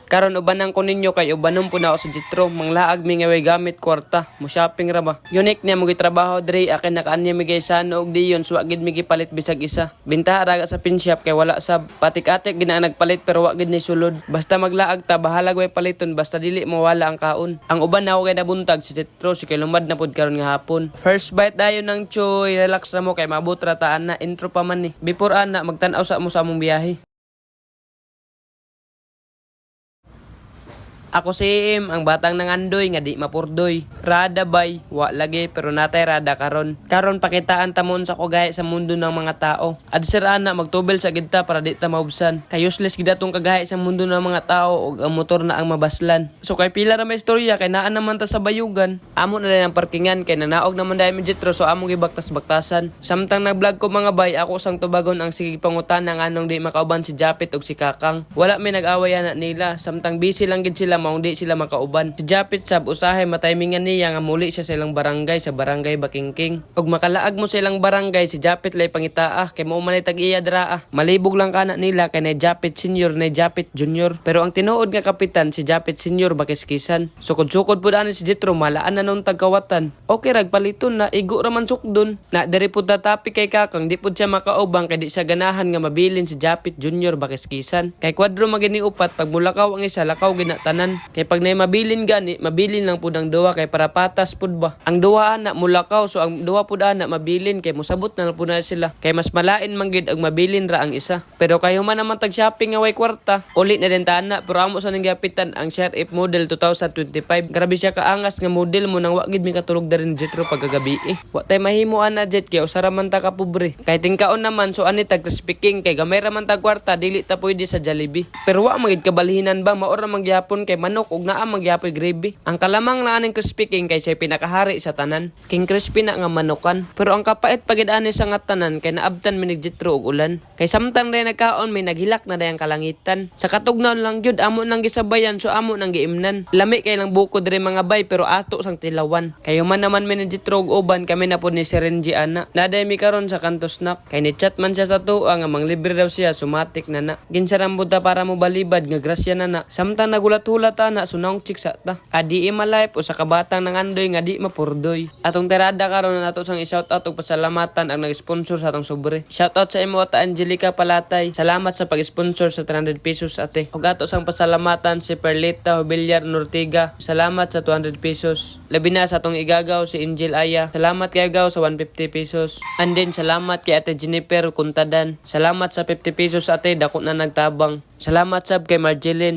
Karon ubanan ko ninyo kay ubanon po na ako sa Jitro. Manglaag mi nga way gamit kwarta. Mo shopping ra ba. Unique niya mo gitrabaho dre akin nakaanya mi gay sana og diyon so gid mi gipalit bisag isa. Bintaha raga sa pin shop kay wala sab. Patik-atik gid na nagpalit pero wa gid ni sulod. Basta maglaag ta bahala way paliton basta dili mawala ang kaon. Ang uban na ako kay nabuntag si Jitro si kay lumad na pud karon nga hapon. First bite dayon ng choy, relax na mo kay mabot ra taan na intro pa man ni. Before ana magtan-aw sa mo sa among biyahe. Ako si Im, ang batang nangandoy nga di mapurdoy. Rada bay, wa lagi pero natay rada karon. Karon pakitaan tamon sa kagaya sa mundo ng mga tao. Adsir ana magtubel sa gidta para di ta maubsan. Kay useless gid atong kagaya sa mundo ng mga tao ug ang motor na ang mabaslan. So kay pila ra may istorya kay naa naman ta sa bayugan. Amo na lang ang parkingan kay nanaog naman dahil mi Jitro so amo gibaktas-baktasan. Samtang nag-vlog ko mga bay ako sang tubagon ang sige pangutan ng anong di makauban si Japit ug si Kakang. Wala may nag-away na nila samtang busy lang gid sila maong di sila makauban. Si Japit sab usahay matimingan niya nga muli siya sa ilang barangay sa barangay Bakingking. Ug makalaag mo sa ilang barangay si Japit lay pangitaah kay mao man tag-iya draa. Malibog lang kana nila kay na Japit Senior na Japit Junior. Pero ang tinuod nga kapitan si Japit Senior bakiskisan. Sukod-sukod pud ani si Jitro malaan na nun tagkawatan. Okay rag paliton na igo ra man sukdon. Na diri pud tatapi kay Kakang di pud siya makaubang kay di siya ganahan nga mabilin si Japit Junior bakiskisan. Kay kwadro magini upat pag mulakaw ang isa lakaw ginatanan. Kay pag nay mabilin gani, mabilin lang pud ang duwa kay para patas pud ba. Ang duwa ana mulakaw so ang duwa pud ana mabilin kay mosabot na pud na sila. Kay mas malain man gid og mabilin ra ang isa. Pero kayo man naman tag shopping nga way kwarta, uli na din ta ana pero amo sa nanggapitan ang Sheriff model 2025. Grabe siya kaangas nga model mo nang wa gid mi katulog darin Jitro pagkagabi eh. Wa tay mahimo ana jet kay usara man ta ka pobre. Kay tingkaon naman so ani tag speaking kay gamay ra man tag kwarta dili ta pwede sa Jollibee. Pero wa magid kabalhinan ba maor ra mangyapon kay manok ug naa magyapoy gravy. Ang kalamang na aning crispy king kay siya pinakahari sa tanan. King crispy na nga manukan. Pero ang kapait pagid ani sa nga tanan kay naabtan mi ni Jitro og ulan. Kay samtang ray nagkaon may naghilak na dayang kalangitan. Sa katugnaw lang gyud amo nang gisabayan so amo nang giimnan. Lami kay lang bukod diri mga bay pero ato sang tilawan. Kay human naman mi ni Jitro og uban kami na pud ni si Renji ana. Naday mi karon sa kanto snack. Kay ni chat man siya sa tuwa nga manglibre daw siya sumatik na. Ginsaram buta para mo balibad nga grasya na. Samtang nagulat-hulat ana sunong chiksa ta. Adi life o sa kabatang nangandoy nga di mapurdoy. Atong tirada karon nato sang i-shoutout og pasalamatan ang nag-sponsor sa atong sobre. Shoutout sa imo ta Angelica Palatay. Salamat sa pag-sponsor sa 300 pesos ate. Ug ato sang pasalamatan si Perlita Villar Nortiga. Salamat sa 200 pesos. Labi na sa atong igagaw si Angel Aya. Salamat kay agaw sa 150 pesos. And then salamat kay Ate Jennifer Kuntadan. Salamat sa 50 pesos ate dako na nagtabang. Salamat sab kay Marjeline